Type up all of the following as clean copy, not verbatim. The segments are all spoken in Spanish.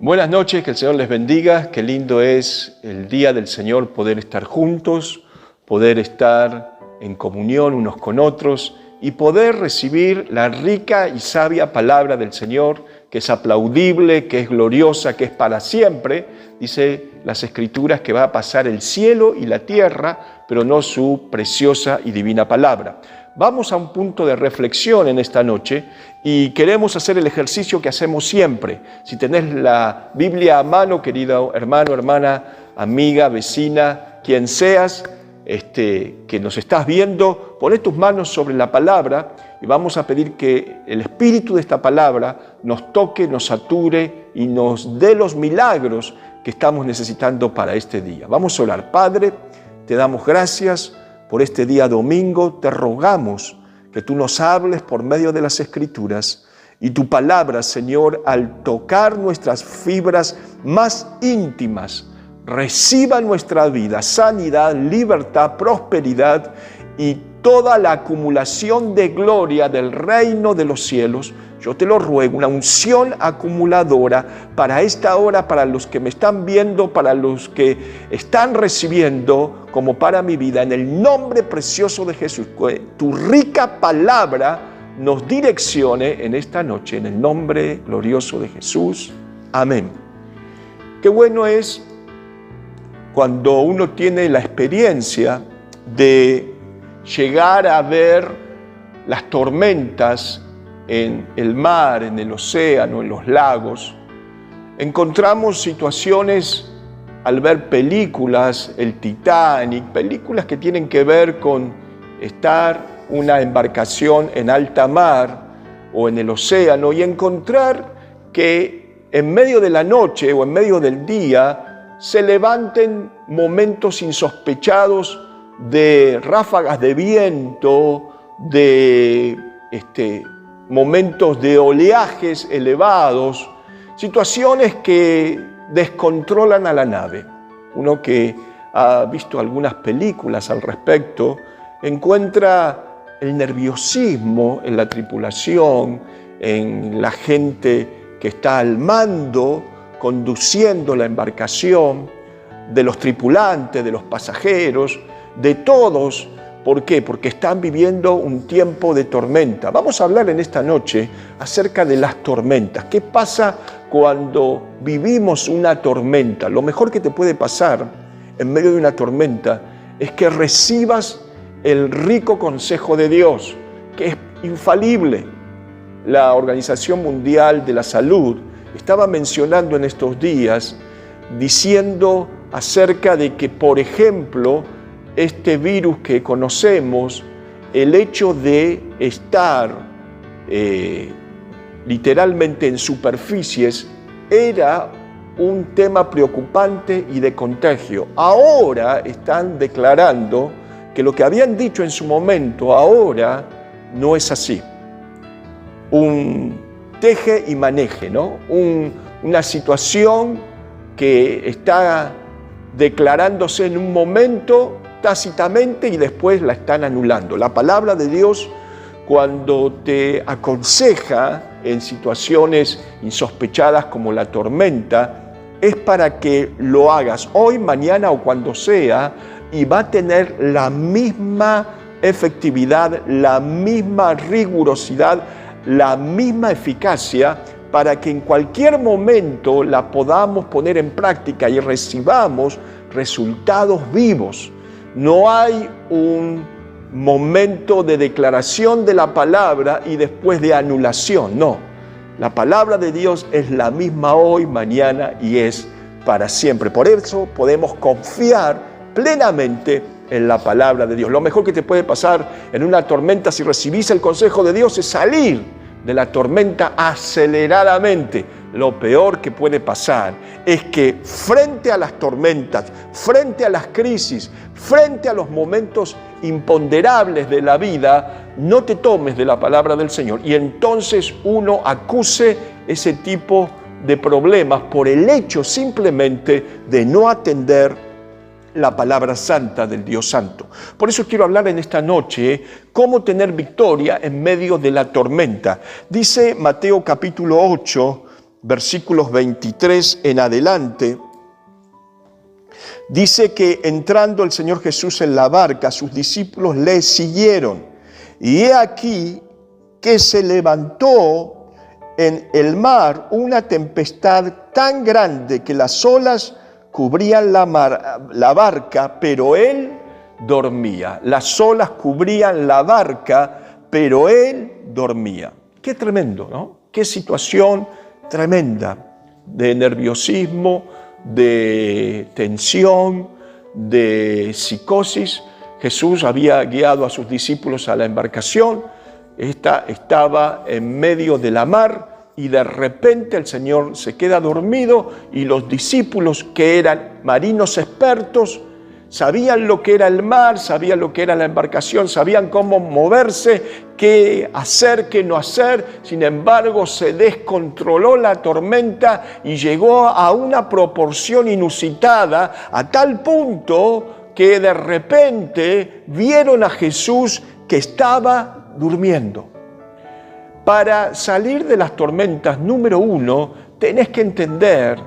Buenas noches, que el Señor les bendiga. Qué lindo es el día del Señor poder estar juntos, poder estar en comunión unos con otros y poder recibir la rica y sabia palabra del Señor, que es aplaudible, que es gloriosa, que es para siempre. Dice las Escrituras que va a pasar el cielo y la tierra, pero no su preciosa y divina palabra. Vamos a un punto de reflexión en esta noche y queremos hacer el ejercicio que hacemos siempre. Si tenés la Biblia a mano, querido hermano, hermana, amiga, vecina, quien seas, que nos estás viendo, poné tus manos sobre la palabra y vamos a pedir que el espíritu de esta palabra nos toque, nos sature y nos dé los milagros que estamos necesitando para este día. Vamos a orar. Padre, te damos gracias por este día domingo. Te rogamos que tú nos hables por medio de las Escrituras y tu palabra, Señor, al tocar nuestras fibras más íntimas, reciba en nuestra vida sanidad, libertad, prosperidad y toda la acumulación de gloria del reino de los cielos. Yo te lo ruego, una unción acumuladora para esta hora, para los que me están viendo, para los que están recibiendo, como para mi vida, en el nombre precioso de Jesús. Que tu rica palabra nos direccione en esta noche, en el nombre glorioso de Jesús. Amén. Qué bueno es cuando uno tiene la experiencia de llegar a ver las tormentas en el mar, en el océano, en los lagos. Encontramos situaciones al ver películas, el Titanic, películas que tienen que ver con estar una embarcación en alta mar o en el océano y encontrar que en medio de la noche o en medio del día se levanten momentos insospechados de ráfagas de viento, de momentos de oleajes elevados, situaciones que descontrolan a la nave. Uno que ha visto algunas películas al respecto encuentra el nerviosismo en la tripulación, en la gente que está al mando, conduciendo la embarcación, de los tripulantes, de los pasajeros, de todos. ¿Por qué? Porque están viviendo un tiempo de tormenta. Vamos a hablar en esta noche acerca de las tormentas. ¿Qué pasa cuando vivimos una tormenta? Lo mejor que te puede pasar en medio de una tormenta es que recibas el rico consejo de Dios, que es infalible. La Organización Mundial de la Salud estaba mencionando en estos días, diciendo acerca de que, por ejemplo, este virus que conocemos, el hecho de estar literalmente en superficies, era un tema preocupante y de contagio. Ahora están declarando que lo que habían dicho en su momento, ahora no es así. Un teje y maneje, ¿no? Una situación que está declarándose en un momento tácitamente y después la están anulando. La palabra de Dios, cuando te aconseja en situaciones insospechadas como la tormenta, es para que lo hagas hoy, mañana o cuando sea, y va a tener la misma efectividad, la misma rigurosidad, la misma eficacia, para que en cualquier momento la podamos poner en práctica y recibamos resultados vivos. No hay un momento de declaración de la palabra y después de anulación, no. La palabra de Dios es la misma hoy, mañana y es para siempre. Por eso podemos confiar plenamente en la palabra de Dios. Lo mejor que te puede pasar en una tormenta, si recibís el consejo de Dios, es salir de la tormenta aceleradamente. Lo peor que puede pasar es que frente a las tormentas, frente a las crisis, frente a los momentos imponderables de la vida, no te tomes de la palabra del Señor y entonces uno acuse ese tipo de problemas por el hecho simplemente de no atender la palabra santa del Dios Santo. Por eso quiero hablar en esta noche cómo tener victoria en medio de la tormenta. Dice Mateo capítulo 8, versículos 23 en adelante, dice que entrando el Señor Jesús en la barca, sus discípulos le siguieron. Y he aquí que se levantó en el mar una tempestad tan grande que las olas cubrían la barca, pero él dormía. Las olas cubrían la barca, pero él dormía. Qué tremendo, ¿no? Qué situación tremenda de nerviosismo, de tensión, de psicosis. Jesús había guiado a sus discípulos a la embarcación. Esta estaba en medio de la mar y de repente el Señor se queda dormido y los discípulos, que eran marinos expertos, sabían lo que era el mar, sabían lo que era la embarcación, sabían cómo moverse, qué hacer, qué no hacer. Sin embargo, se descontroló la tormenta y llegó a una proporción inusitada, a tal punto que de repente vieron a Jesús que estaba durmiendo. Para salir de las tormentas, número uno, tenés que entender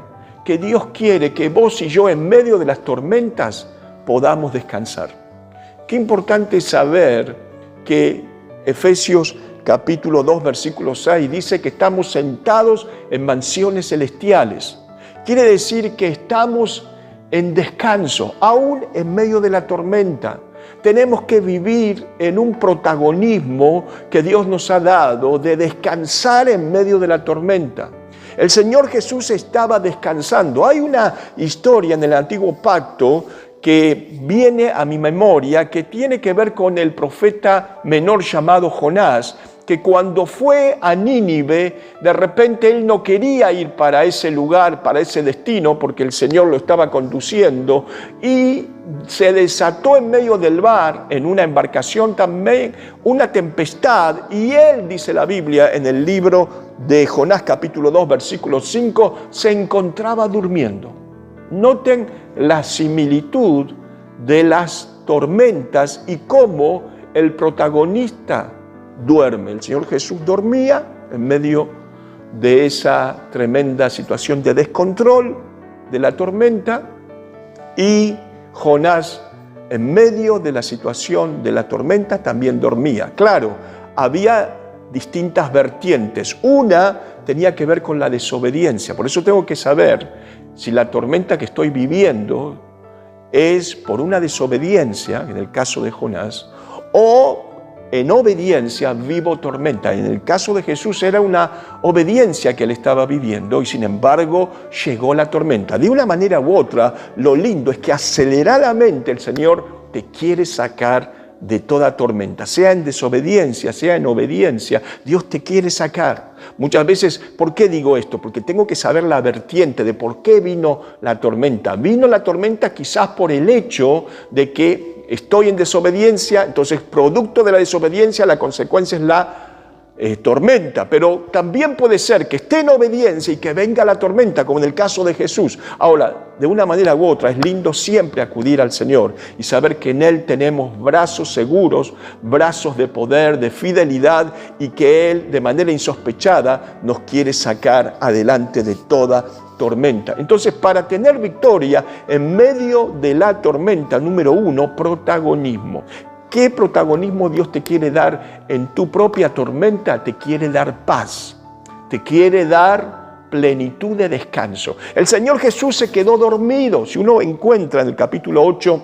que Dios quiere que vos y yo en medio de las tormentas podamos descansar. Qué importante saber que Efesios capítulo 2, versículo 6 dice que estamos sentados en mansiones celestiales. Quiere decir que estamos en descanso, aún en medio de la tormenta. Tenemos que vivir en un protagonismo que Dios nos ha dado de descansar en medio de la tormenta. El Señor Jesús estaba descansando. Hay una historia en el Antiguo Pacto que viene a mi memoria, que tiene que ver con el profeta menor llamado Jonás, que cuando fue a Nínive, de repente él no quería ir para ese lugar, para ese destino, porque el Señor lo estaba conduciendo, y se desató en medio del mar, en una embarcación también, una tempestad, y él, dice la Biblia en el libro de Jonás capítulo 2, versículo 5, se encontraba durmiendo. Noten la similitud de las tormentas y cómo el protagonista duerme. El Señor Jesús dormía en medio de esa tremenda situación de descontrol de la tormenta, y Jonás en medio de la situación de la tormenta también dormía. Claro, había distintas vertientes. Una tenía que ver con la desobediencia. Por eso tengo que saber si la tormenta que estoy viviendo es por una desobediencia, en el caso de Jonás, o en obediencia vivo tormenta. En el caso de Jesús era una obediencia que él estaba viviendo y sin embargo llegó la tormenta. De una manera u otra, lo lindo es que aceleradamente el Señor te quiere sacar de toda tormenta, sea en desobediencia, sea en obediencia. Dios te quiere sacar. Muchas veces, ¿por qué digo esto? Porque tengo que saber la vertiente de por qué vino la tormenta. Vino la tormenta quizás por el hecho de que estoy en desobediencia, entonces producto de la desobediencia la consecuencia es la tormenta, pero también puede ser que esté en obediencia y que venga la tormenta, como en el caso de Jesús. Ahora, de una manera u otra, es lindo siempre acudir al Señor y saber que en Él tenemos brazos seguros, brazos de poder, de fidelidad, y que Él, de manera insospechada, nos quiere sacar adelante de toda tormenta. Entonces, para tener victoria en medio de la tormenta, número uno, protagonismo. ¿Qué protagonismo Dios te quiere dar en tu propia tormenta? Te quiere dar paz, te quiere dar plenitud de descanso. El Señor Jesús se quedó dormido. Si uno encuentra en el capítulo 8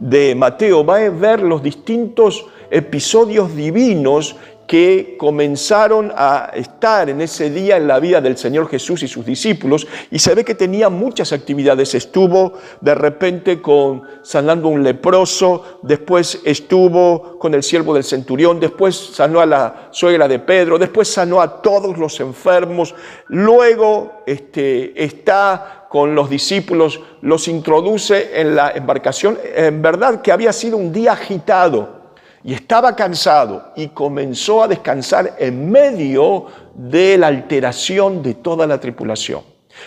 de Mateo, va a ver los distintos episodios divinos que comenzaron a estar en ese día en la vida del Señor Jesús y sus discípulos, y se ve que tenía muchas actividades. Estuvo de repente sanando a un leproso, después estuvo con el siervo del centurión, después sanó a la suegra de Pedro, después sanó a todos los enfermos, luego está con los discípulos, los introduce en la embarcación. En verdad que había sido un día agitado, y estaba cansado y comenzó a descansar en medio de la alteración de toda la tripulación.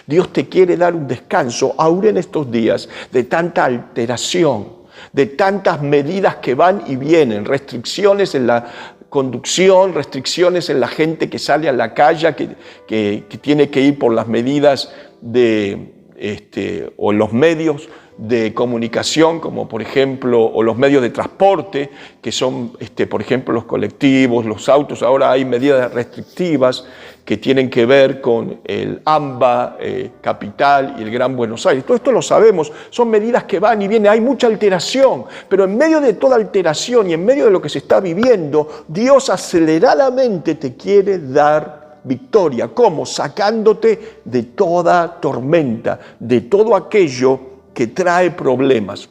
Dios te quiere dar un descanso aún en estos días de tanta alteración, de tantas medidas que van y vienen, restricciones en la conducción, restricciones en la gente que sale a la calle, que tiene que ir por las medidas o los medios de comunicación, como por ejemplo, o los medios de transporte, que son, por ejemplo, los colectivos, los autos. Ahora hay medidas restrictivas que tienen que ver con el AMBA, Capital y el Gran Buenos Aires. Todo esto lo sabemos, son medidas que van y vienen, hay mucha alteración, pero en medio de toda alteración y en medio de lo que se está viviendo, Dios aceleradamente te quiere dar victoria. ¿Cómo? Sacándote de toda tormenta, de todo aquello que trae problemas.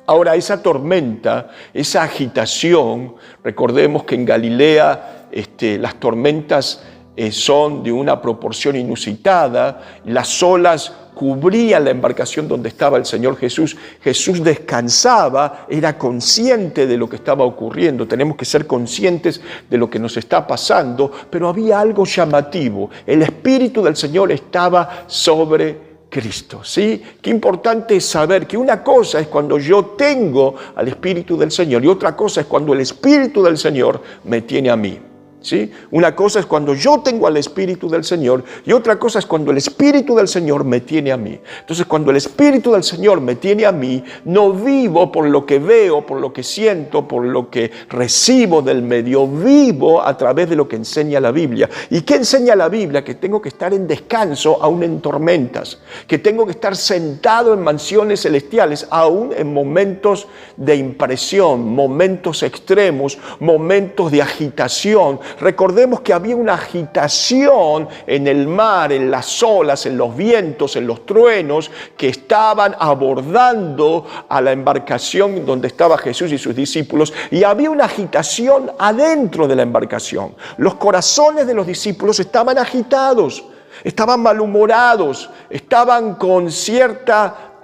Ahora, esa tormenta, esa agitación, recordemos que en Galilea las tormentas son de una proporción inusitada, las olas cubrían la embarcación donde estaba el Señor Jesús. Jesús descansaba, era consciente de lo que estaba ocurriendo. Tenemos que ser conscientes de lo que nos está pasando, pero había algo llamativo. El Espíritu del Señor estaba sobre Cristo, ¿sí? Qué importante es saber que una cosa es cuando yo tengo al Espíritu del Señor y otra cosa es cuando el Espíritu del Señor me tiene a mí. ¿Sí? Una cosa es cuando yo tengo al Espíritu del Señor y otra cosa es cuando el Espíritu del Señor me tiene a mí. Entonces, cuando el Espíritu del Señor me tiene a mí, no vivo por lo que veo, por lo que siento, por lo que recibo del medio, vivo a través de lo que enseña la Biblia. ¿Y qué enseña la Biblia? Que tengo que estar en descanso aún en tormentas, que tengo que estar sentado en mansiones celestiales aún en momentos de impresión, momentos extremos, momentos de agitación. Recordemos que había una agitación en el mar, en las olas, en los vientos, en los truenos que estaban abordando a la embarcación donde estaba Jesús y sus discípulos, y había una agitación adentro de la embarcación. Los corazones de los discípulos estaban agitados, estaban malhumorados, estaban con cierta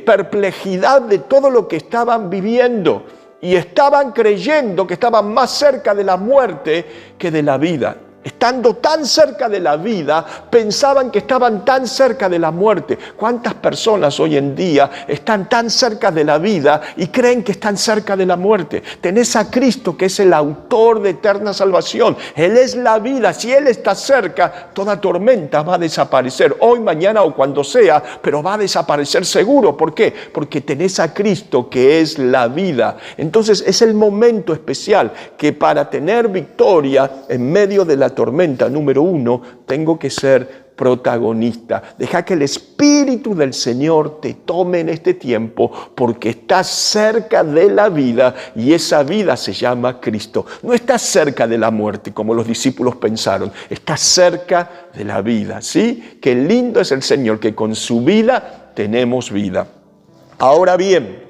perplejidad de todo lo que estaban viviendo. Y estaban creyendo que estaban más cerca de la muerte que de la vida. Estando tan cerca de la vida, pensaban que estaban tan cerca de la muerte. ¿Cuántas personas hoy en día están tan cerca de la vida y creen que están cerca de la muerte? Tenés a Cristo, que es el autor de eterna salvación. Él es la vida. Si Él está cerca, toda tormenta va a desaparecer. Hoy, mañana o cuando sea, pero va a desaparecer seguro. ¿Por qué? Porque tenés a Cristo, que es la vida. Entonces es el momento especial que para tener victoria en medio de la tormenta, número uno, tengo que ser protagonista. Deja que el Espíritu del Señor te tome en este tiempo, porque estás cerca de la vida y esa vida se llama Cristo. No estás cerca de la muerte como los discípulos pensaron, estás cerca de la vida, ¿sí? Qué lindo es el Señor, que con su vida tenemos vida. Ahora bien,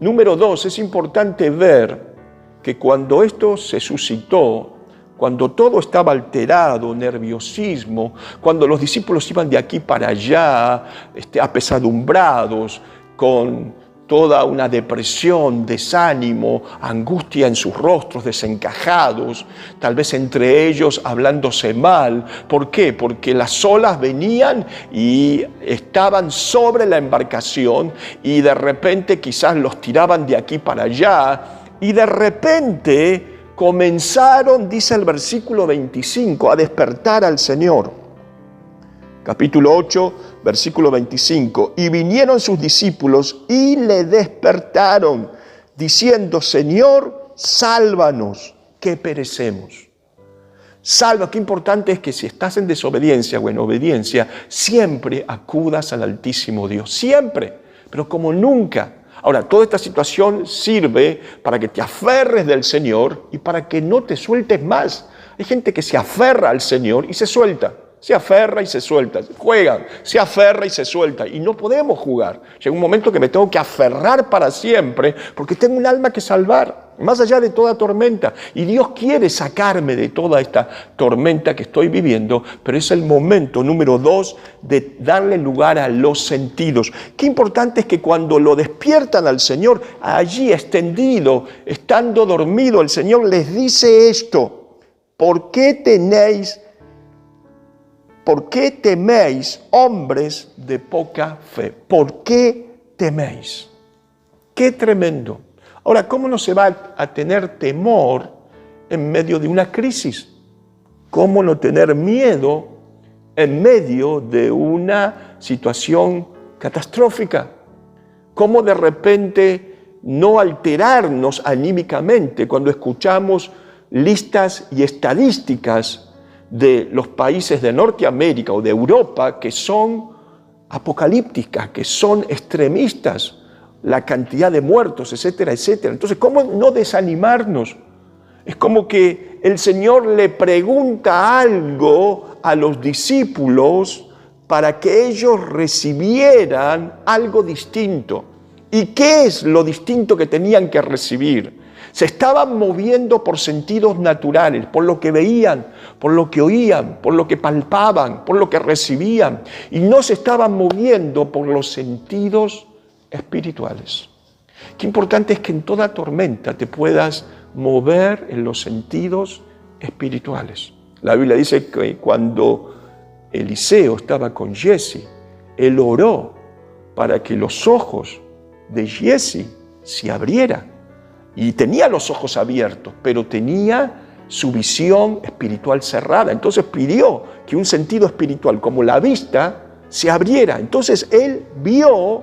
número dos, es importante ver que cuando esto se suscitó, cuando todo estaba alterado, nerviosismo, cuando los discípulos iban de aquí para allá, apesadumbrados, con toda una depresión, desánimo, angustia en sus rostros, desencajados, tal vez entre ellos hablándose mal. ¿Por qué? Porque las olas venían y estaban sobre la embarcación y de repente quizás los tiraban de aquí para allá y de repente comenzaron, dice el versículo 25, a despertar al Señor. Capítulo 8, versículo 25. Y vinieron sus discípulos y le despertaron, diciendo: Señor, sálvanos, que perecemos. Salva, qué importante es que si estás en desobediencia o en obediencia, siempre acudas al Altísimo Dios, siempre, pero como nunca. Ahora, toda esta situación sirve para que te aferres del Señor y para que no te sueltes más. Hay gente que se aferra al Señor y se suelta. Se aferra y se suelta. Juegan, se aferra y se suelta. Y no podemos jugar. Llega un momento que me tengo que aferrar para siempre porque tengo un alma que salvar, más allá de toda tormenta. Y Dios quiere sacarme de toda esta tormenta que estoy viviendo, pero es el momento, número dos, de darle lugar a los sentidos. Qué importante es que cuando lo despiertan al Señor, allí extendido, estando dormido, el Señor les dice esto: ¿Por qué teméis, hombres de poca fe? ¿Por qué teméis? ¡Qué tremendo! Ahora, ¿cómo no se va a tener temor en medio de una crisis? ¿Cómo no tener miedo en medio de una situación catastrófica? ¿Cómo de repente no alterarnos anímicamente cuando escuchamos listas y estadísticas de los países de Norteamérica o de Europa que son apocalípticas, que son extremistas, la cantidad de muertos, etcétera, etcétera? Entonces, ¿cómo no desanimarnos? Es como que el Señor le pregunta algo a los discípulos para que ellos recibieran algo distinto. ¿Y qué es lo distinto que tenían que recibir? Se estaban moviendo por sentidos naturales, por lo que veían, por lo que oían, por lo que palpaban, por lo que recibían, y no se estaban moviendo por los sentidos espirituales. Qué importante es que en toda tormenta te puedas mover en los sentidos espirituales. La Biblia dice que cuando Eliseo estaba con Giezi, él oró para que los ojos de Giezi se abrieran. Y tenía los ojos abiertos, pero tenía su visión espiritual cerrada. Entonces pidió que un sentido espiritual como la vista se abriera. Entonces él vio,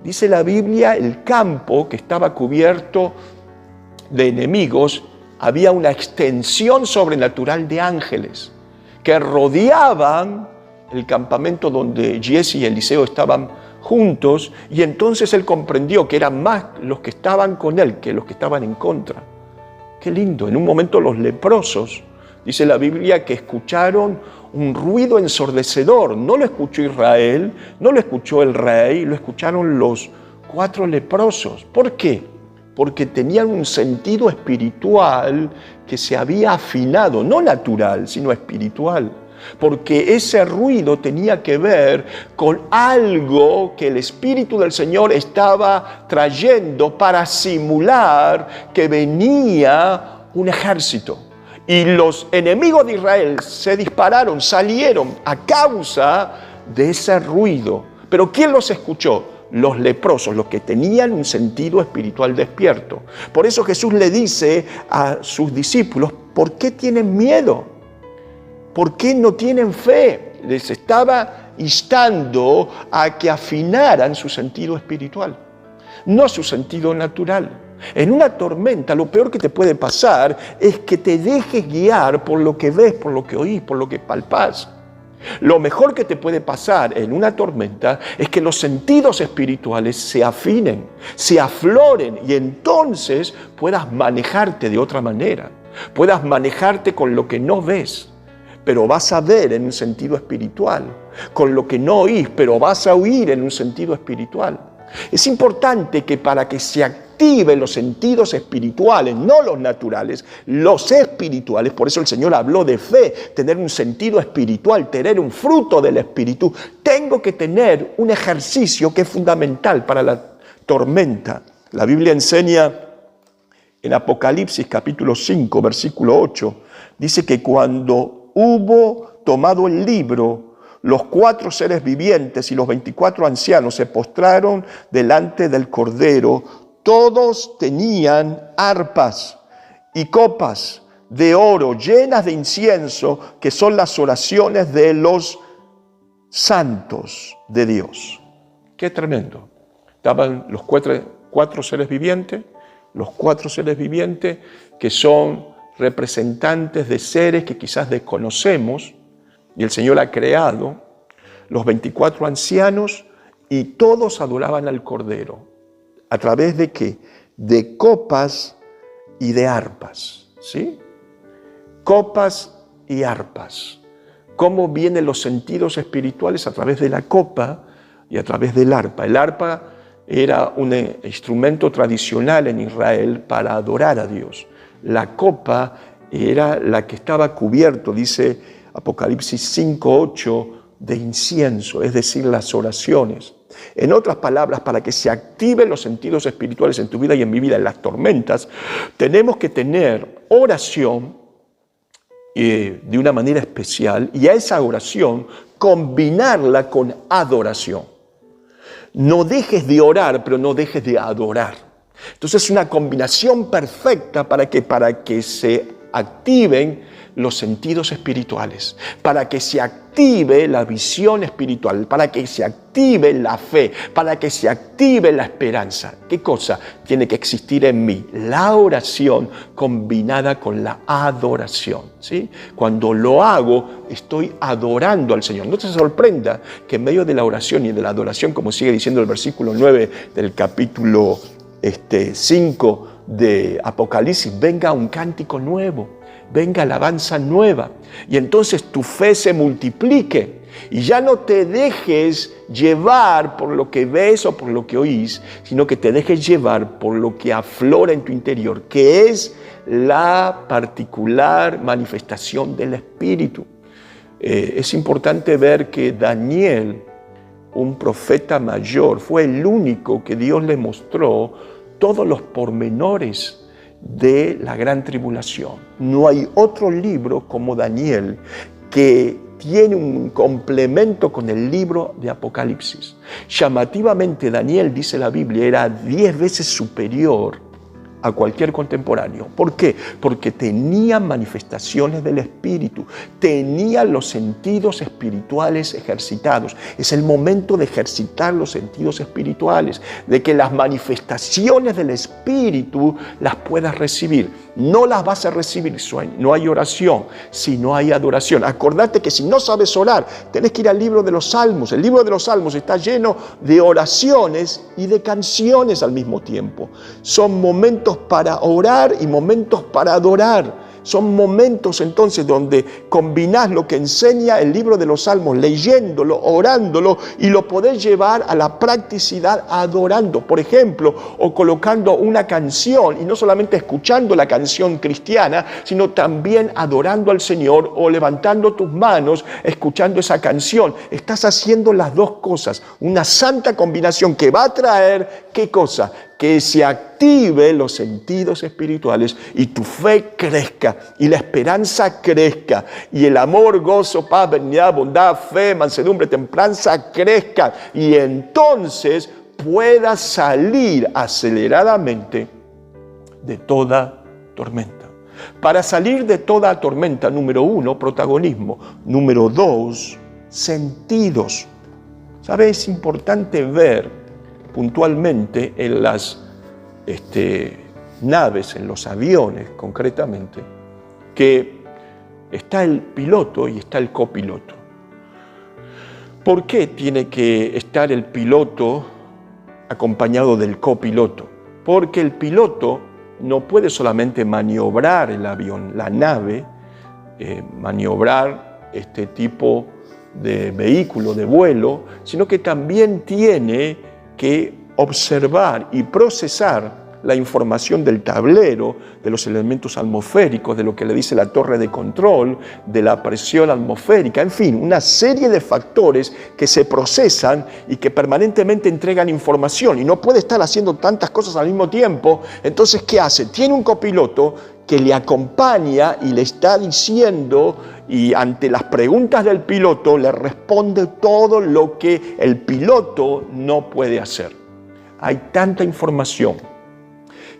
dice la Biblia, el campo que estaba cubierto de enemigos. Había una extensión sobrenatural de ángeles que rodeaban el campamento donde Giezi y Eliseo estaban juntos, y entonces él comprendió que eran más los que estaban con él que los que estaban en contra. Qué lindo. En un momento los leprosos, dice la Biblia, que escucharon un ruido ensordecedor. No lo escuchó Israel, no lo escuchó el rey, lo escucharon los 4 leprosos. ¿Por qué? Porque tenían un sentido espiritual que se había afinado, no natural, sino espiritual. Porque ese ruido tenía que ver con algo que el Espíritu del Señor estaba trayendo para simular que venía un ejército. Y los enemigos de Israel se dispararon, salieron a causa de ese ruido. Pero ¿quién los escuchó? Los leprosos, los que tenían un sentido espiritual despierto. Por eso Jesús le dice a sus discípulos, ¿por qué tienen miedo? ¿Por qué no tienen fe? Les estaba instando a que afinaran su sentido espiritual, no su sentido natural. En una tormenta lo peor que te puede pasar es que te dejes guiar por lo que ves, por lo que oís, por lo que palpás. Lo mejor que te puede pasar en una tormenta es que los sentidos espirituales se afinen, se afloren, y entonces puedas manejarte de otra manera, puedas manejarte con lo que no ves, pero vas a ver en un sentido espiritual, con lo que no oís, pero vas a oír en un sentido espiritual. Es importante que para que se activen los sentidos espirituales, no los naturales, los espirituales, por eso el Señor habló de fe, tener un sentido espiritual, tener un fruto del Espíritu, tengo que tener un ejercicio que es fundamental para la tormenta. La Biblia enseña en Apocalipsis capítulo 5, versículo 8, dice que cuando hubo tomado el libro, los 4 seres vivientes y los 24 ancianos se postraron delante del Cordero. Todos tenían arpas y copas de oro llenas de incienso, que son las oraciones de los santos de Dios. ¡Qué tremendo! Estaban los 4 seres vivientes, los 4 seres vivientes que son representantes de seres que quizás desconocemos y el Señor ha creado, los 24 ancianos, y todos adoraban al Cordero. ¿A través de qué? De copas y de arpas, ¿sí? Copas y arpas. ¿Cómo vienen los sentidos espirituales? A través de la copa y a través del arpa. El arpa era un instrumento tradicional en Israel para adorar a Dios. La copa era la que estaba cubierto, dice Apocalipsis 5:8, de incienso, es decir, las oraciones. En otras palabras, para que se activen los sentidos espirituales en tu vida y en mi vida, en las tormentas, tenemos que tener oración de una manera especial, y a esa oración combinarla con adoración. No dejes de orar, pero no dejes de adorar. Entonces es una combinación perfecta para que se activen los sentidos espirituales, para que se active la visión espiritual, para que se active la fe, para que se active la esperanza. ¿Qué cosa tiene que existir en mí? La oración combinada con la adoración, ¿sí? Cuando lo hago, estoy adorando al Señor. No se sorprenda que en medio de la oración y de la adoración, como sigue diciendo el versículo 9 del capítulo 5 de Apocalipsis, venga un cántico nuevo, venga alabanza nueva, y entonces tu fe se multiplique y ya no te dejes llevar por lo que ves o por lo que oís, sino que te dejes llevar por lo que aflora en tu interior, que es la particular manifestación del Espíritu. Es importante ver que Daniel, un profeta mayor, fue el único que Dios le mostró todos los pormenores de la gran tribulación. No hay otro libro como Daniel que tiene un complemento con el libro de Apocalipsis. Llamativamente, Daniel, dice la Biblia, era 10 veces superior a cualquier contemporáneo. ¿Por qué? Porque tenía manifestaciones del Espíritu, tenía los sentidos espirituales ejercitados. Es el momento de ejercitar los sentidos espirituales, de que las manifestaciones del Espíritu las puedas recibir. No las vas a recibir si no hay oración, si no hay adoración. Acordate que si no sabes orar, tenés que ir al libro de los Salmos. El libro de los Salmos está lleno de oraciones y de canciones al mismo tiempo. Son momentos para orar y momentos para adorar. Son momentos entonces donde combinás lo que enseña el libro de los Salmos, leyéndolo, orándolo, y lo podés llevar a la practicidad adorando, por ejemplo, o colocando una canción y no solamente escuchando la canción cristiana, sino también adorando al Señor o levantando tus manos, escuchando esa canción. Estás haciendo las dos cosas, una santa combinación que va a traer, ¿qué cosa? Que se active los sentidos espirituales y tu fe crezca y la esperanza crezca y el amor, gozo, paz, benignidad, bondad, fe, mansedumbre, templanza crezca, y entonces puedas salir aceleradamente de toda tormenta. Para salir de toda tormenta, número 1, protagonismo. Número 2, sentidos. ¿Sabes? Es importante ver puntualmente en las naves, en los aviones concretamente, que está el piloto y está el copiloto. ¿Por qué tiene que estar el piloto acompañado del copiloto? Porque el piloto no puede solamente maniobrar el avión, la nave, maniobrar este tipo de vehículo, de vuelo, sino que también tiene que observar y procesar la información del tablero, de los elementos atmosféricos, de lo que le dice la torre de control, de la presión atmosférica, en fin, una serie de factores que se procesan y que permanentemente entregan información, y no puede estar haciendo tantas cosas al mismo tiempo. Entonces, ¿qué hace? Tiene un copiloto que le acompaña y le está diciendo, y ante las preguntas del piloto le responde todo lo que el piloto no puede hacer. Hay tanta información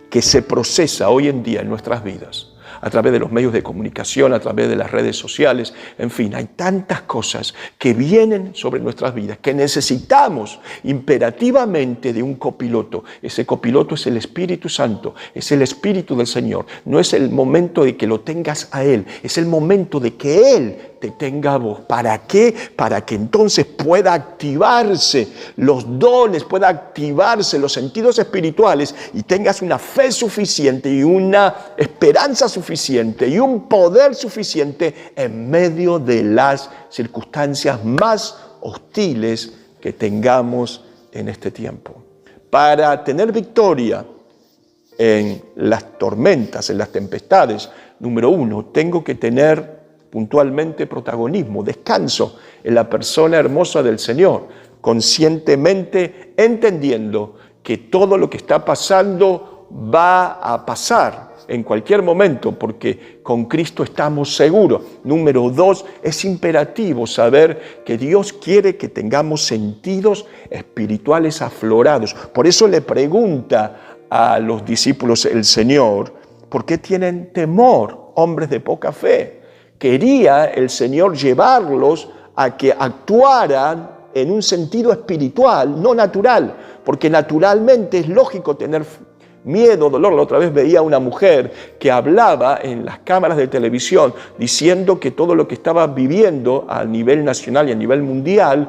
que se procesa hoy en día en nuestras vidas, a través de los medios de comunicación, a través de las redes sociales, en fin, hay tantas cosas que vienen sobre nuestras vidas que necesitamos imperativamente de un copiloto. Ese copiloto es el Espíritu Santo, es el Espíritu del Señor. No es el momento de que lo tengas a Él, es el momento de que Él te tenga a vos. ¿Para qué? Para que entonces pueda activarse los dones, pueda activarse los sentidos espirituales y tengas una fe suficiente y una esperanza suficiente y un poder suficiente en medio de las circunstancias más hostiles que tengamos en este tiempo. Para tener victoria en las tormentas, en las tempestades, número 1, tengo que tener puntualmente protagonismo, descanso en la persona hermosa del Señor, conscientemente entendiendo que todo lo que está pasando va a pasar en cualquier momento, porque con Cristo estamos seguros. Número 2, es imperativo saber que Dios quiere que tengamos sentidos espirituales aflorados. Por eso le pregunta a los discípulos el Señor, ¿por qué tienen temor? hombres de poca fe. Quería el Señor llevarlos a que actuaran en un sentido espiritual, no natural, porque naturalmente es lógico tener miedo, dolor. La otra vez veía a una mujer que hablaba en las cámaras de televisión diciendo que todo lo que estaba viviendo a nivel nacional y a nivel mundial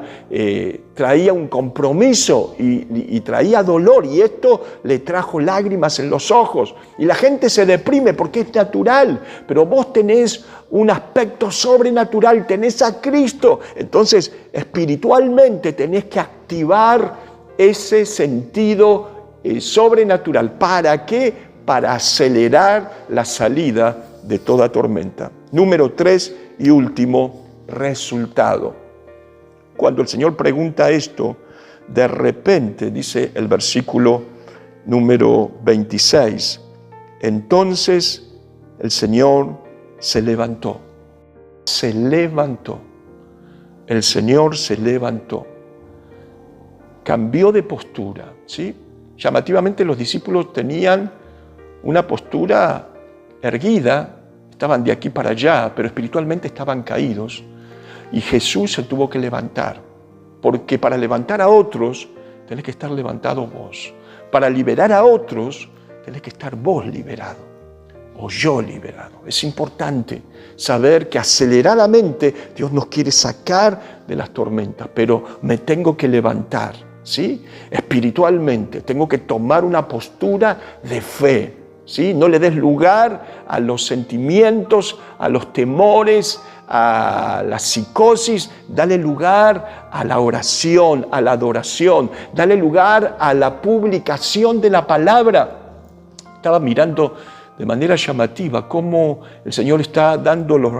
traía un compromiso y traía dolor, y esto le trajo lágrimas en los ojos. Y la gente se deprime porque es natural, pero vos tenés un aspecto sobrenatural, tenés a Cristo. Entonces, espiritualmente tenés que activar ese sentido sobrenatural. ¿Para qué? Para acelerar la salida de toda tormenta. Número 3 y último, resultado. Cuando el Señor pregunta esto, de repente, dice el versículo número 26, entonces el Señor se levantó. Se levantó. El Señor se levantó. Cambió de postura, ¿sí? Llamativamente los discípulos tenían una postura erguida, estaban de aquí para allá, pero espiritualmente estaban caídos. Y Jesús se tuvo que levantar, porque para levantar a otros tenés que estar levantado vos. Para liberar a otros tenés que estar vos liberado, o yo liberado. Es importante saber que aceleradamente Dios nos quiere sacar de las tormentas, pero me tengo que levantar. ¿Sí? Espiritualmente tengo que tomar una postura de fe, ¿sí? No le des lugar a los sentimientos, a los temores, a la psicosis. Dale lugar a la oración, a la adoración. Dale lugar a la publicación de la palabra. Estaba mirando de manera llamativa cómo el Señor está dando los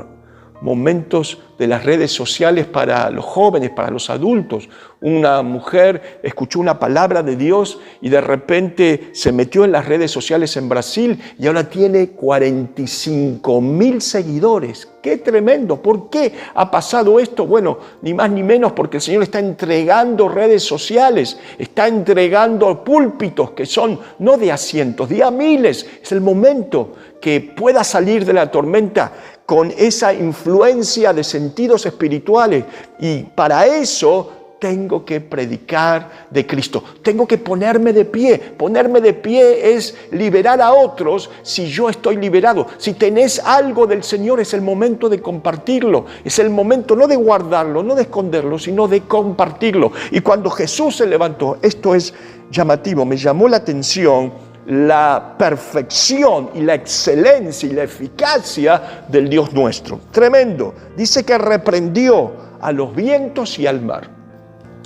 momentos de las redes sociales para los jóvenes, para los adultos. Una mujer escuchó una palabra de Dios y de repente se metió en las redes sociales en Brasil y ahora tiene 45.000 seguidores. ¡Qué tremendo! ¿Por qué ha pasado esto? Bueno, ni más ni menos porque el Señor está entregando redes sociales, está entregando púlpitos que son no de a cientos, de a miles. Es el momento que pueda salir de la tormenta con esa influencia de sentidos espirituales, y para eso tengo que predicar de Cristo, tengo que ponerme de pie. Ponerme de pie es liberar a otros si yo estoy liberado. Si tenés algo del Señor, es el momento de compartirlo, es el momento no de guardarlo, no de esconderlo, sino de compartirlo. Y cuando Jesús se levantó, esto es llamativo, me llamó la atención la perfección y la excelencia y la eficacia del Dios nuestro. Tremendo. Dice que reprendió a los vientos y al mar.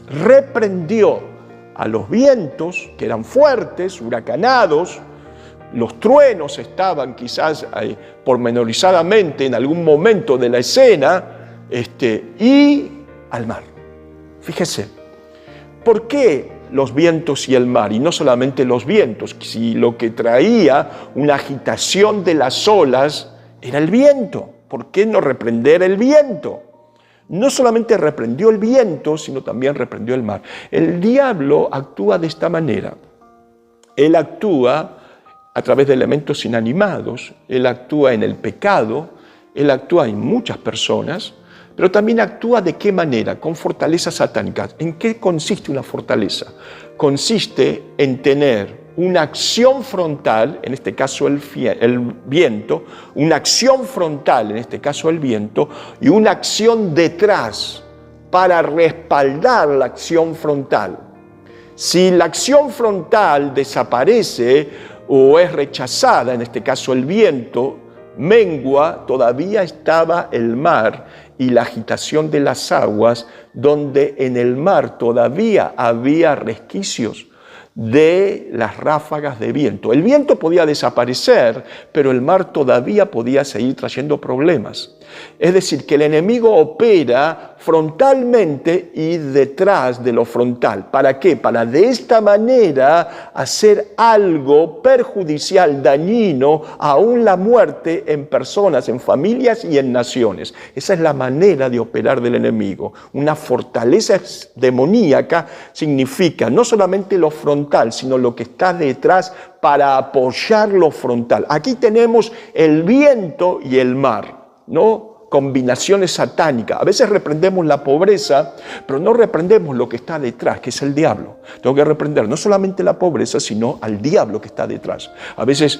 Reprendió a los vientos, que eran fuertes, huracanados. Los truenos estaban quizás pormenorizadamente en algún momento de la escena, y al mar. Fíjese, ¿por qué los vientos y el mar? Y no solamente los vientos, si lo que traía una agitación de las olas era el viento. ¿Por qué no reprender el viento? No solamente reprendió el viento, sino también reprendió el mar. El diablo actúa de esta manera. Él actúa a través de elementos inanimados, él actúa en el pecado, él actúa en muchas personas, pero también actúa ¿de qué manera? Con fortalezas satánicas. ¿En qué consiste una fortaleza? Consiste en tener una acción frontal, en este caso el viento, una acción frontal, en este caso el viento, y una acción detrás para respaldar la acción frontal. Si la acción frontal desaparece o es rechazada, en este caso el viento, mengua, todavía estaba el mar y la agitación de las aguas, donde en el mar todavía había resquicios de las ráfagas de viento. El viento podía desaparecer, pero el mar todavía podía seguir trayendo problemas. Es decir, que el enemigo opera frontalmente y detrás de lo frontal. ¿Para qué? Para de esta manera hacer algo perjudicial, dañino, aún la muerte en personas, en familias y en naciones. Esa es la manera de operar del enemigo. Una fortaleza demoníaca significa no solamente lo frontal, sino lo que está detrás para apoyar lo frontal. Aquí tenemos el viento y el mar, ¿no? Combinaciones satánicas. A veces reprendemos la pobreza, pero no reprendemos lo que está detrás, que es el diablo. Tengo que reprender no solamente la pobreza, sino al diablo que está detrás. A veces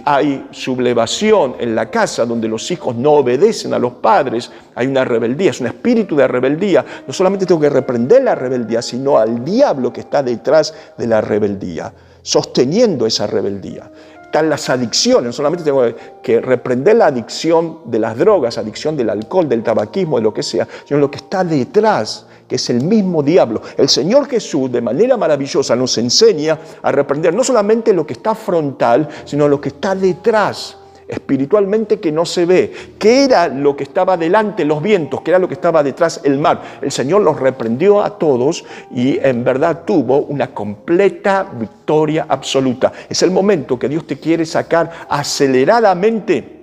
hay sublevación en la casa donde los hijos no obedecen a los padres, hay una rebeldía, es un espíritu de rebeldía. No solamente tengo que reprender la rebeldía, sino al diablo que está detrás de la rebeldía, sosteniendo esa rebeldía. Están las adicciones, no solamente tengo que reprender la adicción de las drogas, adicción del alcohol, del tabaquismo, de lo que sea, sino lo que está detrás, que es el mismo diablo. El Señor Jesús, de manera maravillosa, nos enseña a reprender no solamente lo que está frontal, sino lo que está detrás, espiritualmente, que no se ve. ¿Qué era lo que estaba delante? Los vientos. ¿Qué era lo que estaba detrás? El mar. El Señor los reprendió a todos y en verdad tuvo una completa victoria absoluta. Es el momento que Dios te quiere sacar aceleradamente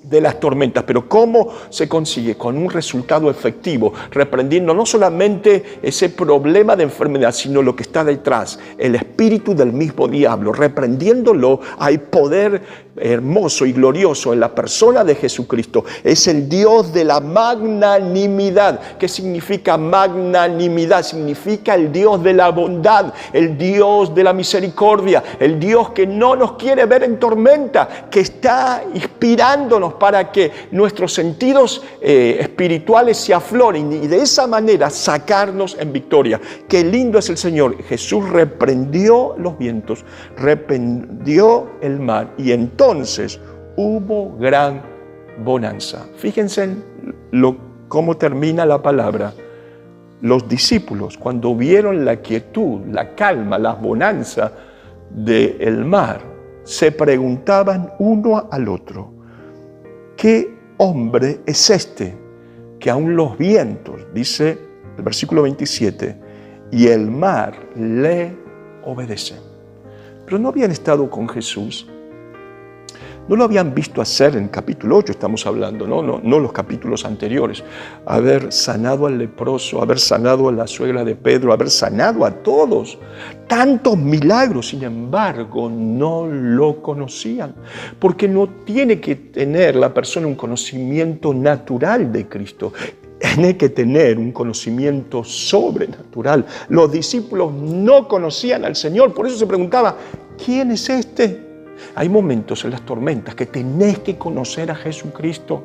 de las tormentas. Pero ¿cómo se consigue? Con un resultado efectivo, reprendiendo no solamente ese problema de enfermedad, sino lo que está detrás, el espíritu del mismo diablo. Reprendiéndolo, hay poder hermoso y glorioso en la persona de Jesucristo. Es el Dios de la magnanimidad. ¿Qué significa magnanimidad? Significa el Dios de la bondad, el Dios de la misericordia, el Dios que no nos quiere ver en tormenta, que está inspirándonos para que nuestros sentidos espirituales se afloren y de esa manera sacarnos en victoria. Qué lindo es el Señor. Jesús reprendió los vientos, reprendió el mar y entonces hubo gran bonanza. Fíjense en cómo termina la palabra. Los discípulos, cuando vieron la quietud, la calma, la bonanza del mar, se preguntaban uno al otro: ¿qué hombre es este que aun los vientos, dice el versículo 27, y el mar le obedecen? Pero no habían estado con Jesús, no lo habían visto hacer en capítulo 8, estamos hablando, no los capítulos anteriores, haber sanado al leproso, haber sanado a la suegra de Pedro, haber sanado a todos, tantos milagros. Sin embargo, no lo conocían, porque no tiene que tener la persona un conocimiento natural de Cristo. Tiene que tener un conocimiento sobrenatural. Los discípulos no conocían al Señor, por eso se preguntaba: ¿quién es este? Hay momentos en las tormentas que tenés que conocer a Jesucristo.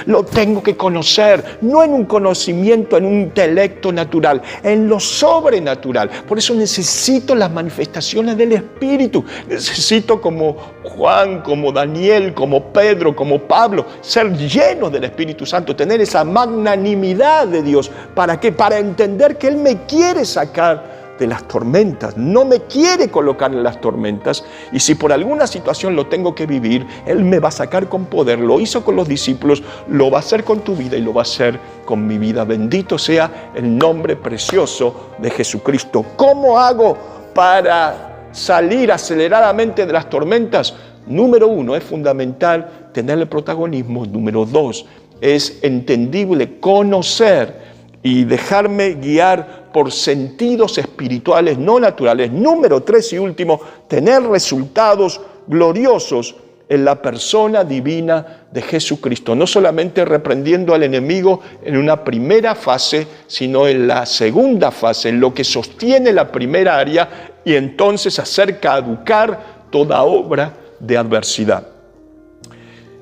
Lo tengo que conocer, no en un conocimiento, en un intelecto natural, en lo sobrenatural. Por eso necesito las manifestaciones del Espíritu. Necesito, como Juan, como Daniel, como Pedro, como Pablo, ser lleno del Espíritu Santo, tener esa magnanimidad de Dios. ¿Para qué? Para entender que Él me quiere sacar de las tormentas, no me quiere colocar en las tormentas, y si por alguna situación lo tengo que vivir, Él me va a sacar con poder. Lo hizo con los discípulos, lo va a hacer con tu vida y lo va a hacer con mi vida. Bendito sea el nombre precioso de Jesucristo. ¿Cómo hago para salir aceleradamente de las tormentas? Número 1, es fundamental tener el protagonismo. Número 2, es entendible conocer y dejarme guiar por sentidos espirituales no naturales. Número 3 y último, tener resultados gloriosos en la persona divina de Jesucristo. No solamente reprendiendo al enemigo en una primera fase, sino en la segunda fase, en lo que sostiene la primera área, y entonces hacer caducar toda obra de adversidad.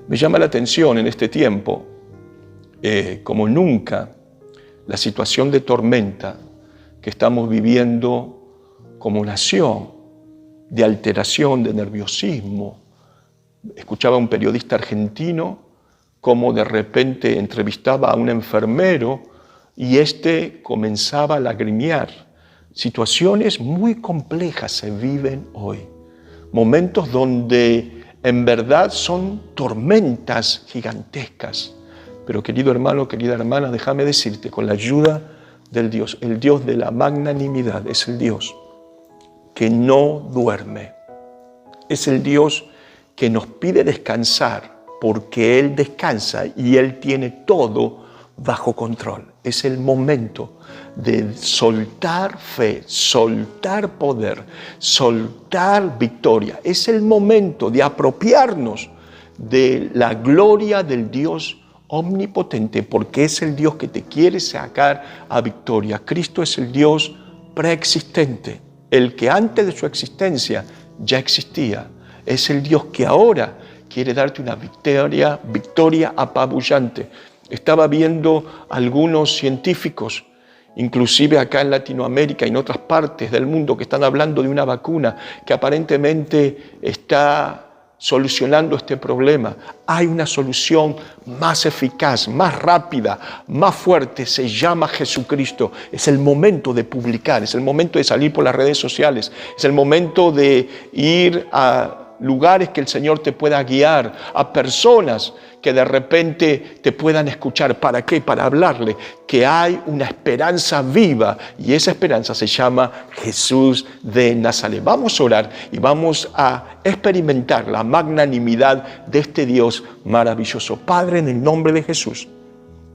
Me llama la atención en este tiempo, como nunca, la situación de tormenta que estamos viviendo como nación, de alteración, de nerviosismo. Escuchaba a un periodista argentino cómo de repente entrevistaba a un enfermero y comenzaba a lagrimear. Situaciones muy complejas se viven hoy. Momentos donde en verdad son tormentas gigantescas. Pero querido hermano, querida hermana, déjame decirte, con la ayuda del Dios, el Dios de la magnanimidad, es el Dios que no duerme. Es el Dios que nos pide descansar, porque Él descansa y Él tiene todo bajo control. Es el momento de soltar fe, soltar poder, soltar victoria. Es el momento de apropiarnos de la gloria del Dios omnipotente, porque es el Dios que te quiere sacar a victoria. Cristo es el Dios preexistente, el que antes de su existencia ya existía. Es el Dios que ahora quiere darte una victoria apabullante. Estaba viendo algunos científicos, inclusive acá en Latinoamérica y en otras partes del mundo, que están hablando de una vacuna que aparentemente está solucionando este problema. Hay una solución más eficaz, más rápida, más fuerte, se llama Jesucristo. Es el momento de publicar, es el momento de salir por las redes sociales, es el momento de ir a lugares que el Señor te pueda guiar, a personas que de repente te puedan escuchar. ¿Para qué? Para hablarle que hay una esperanza viva, y esa esperanza se llama Jesús de Nazaret. Vamos a orar y vamos a experimentar la magnanimidad de este Dios maravilloso. Padre, en el nombre de Jesús,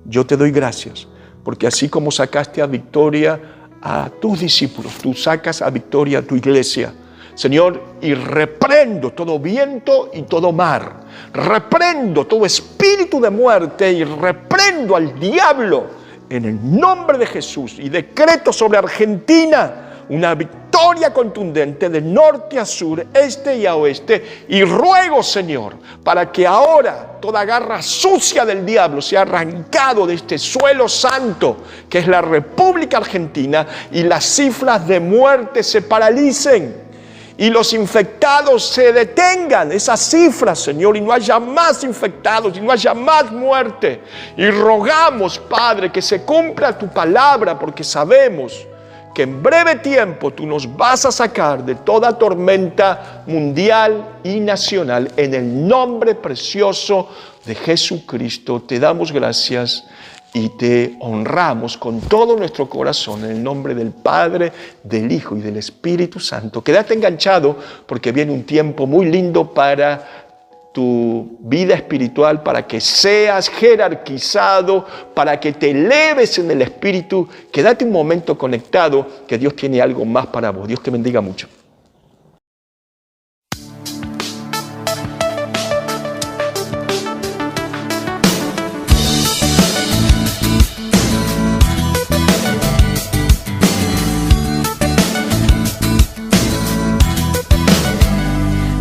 yo te doy gracias, porque así como sacaste a victoria a tus discípulos, tú sacas a victoria a tu iglesia. Señor, y reprendo todo viento y todo mar, reprendo todo espíritu de muerte y reprendo al diablo en el nombre de Jesús, y decreto sobre Argentina una victoria contundente de norte a sur, este y a oeste, y ruego, Señor, para que ahora toda garra sucia del diablo sea arrancado de este suelo santo que es la República Argentina, y las cifras de muerte se paralicen y los infectados se detengan, esas cifras, Señor, y no haya más infectados, y no haya más muerte. Y rogamos, Padre, que se cumpla tu palabra, porque sabemos que en breve tiempo tú nos vas a sacar de toda tormenta mundial y nacional. En el nombre precioso de Jesucristo te damos gracias y te honramos con todo nuestro corazón, en el nombre del Padre, del Hijo y del Espíritu Santo. Quédate enganchado, porque viene un tiempo muy lindo para tu vida espiritual, para que seas jerarquizado, para que te eleves en el Espíritu. Quédate un momento conectado, que Dios tiene algo más para vos. Dios te bendiga mucho.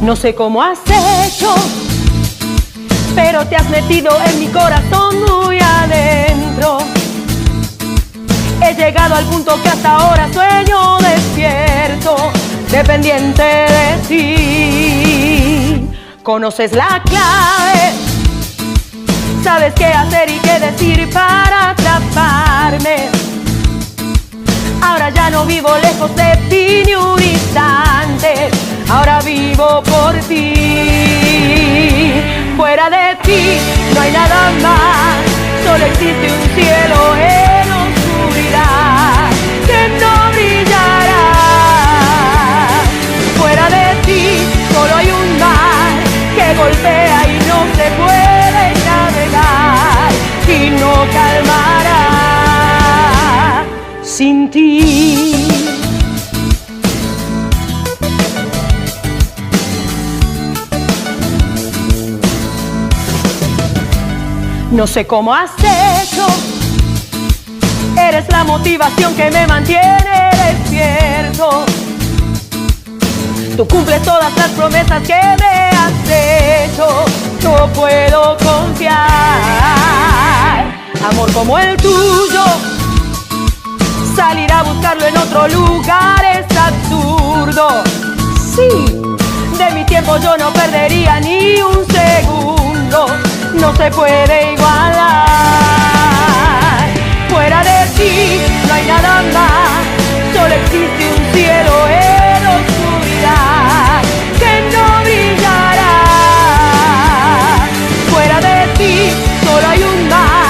No sé cómo has hecho, pero te has metido en mi corazón muy adentro. He llegado al punto que hasta ahora sueño despierto, dependiente de ti. Conoces la clave, sabes qué hacer y qué decir para atraparme. Ahora ya no vivo lejos de ti ni un instante, ahora vivo por ti. Fuera de ti no hay nada más, solo existe un cielo en oscuridad que no brillará. Fuera de ti solo hay un mar que golpea y no se puede navegar y no calmará sin ti. No sé cómo has hecho, eres la motivación que me mantiene despierto. Tú cumples todas las promesas que me has hecho, no puedo confiar. Amor como el tuyo, salir a buscarlo en otro lugar es absurdo. Sí, de mi tiempo yo no perdería ni un segundo, no se puede igualar. Fuera de ti no hay nada más, solo existe un cielo en oscuridad que no brillará. Fuera de ti solo hay un mar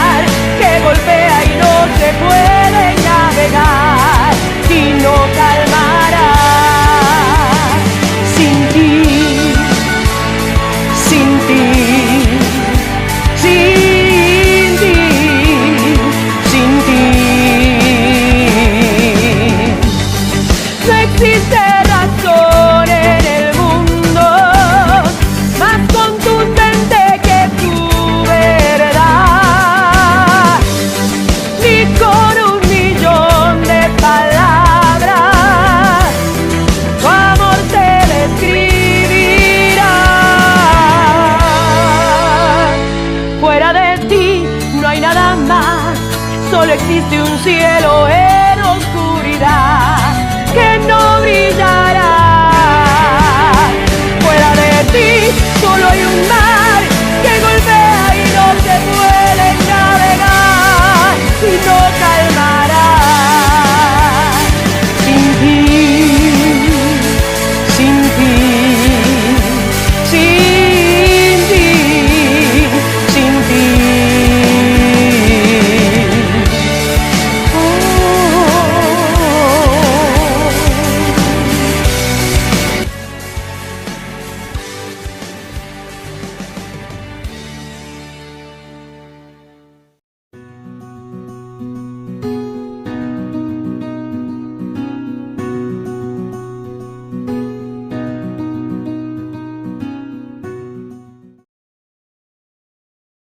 solo existe un cielo.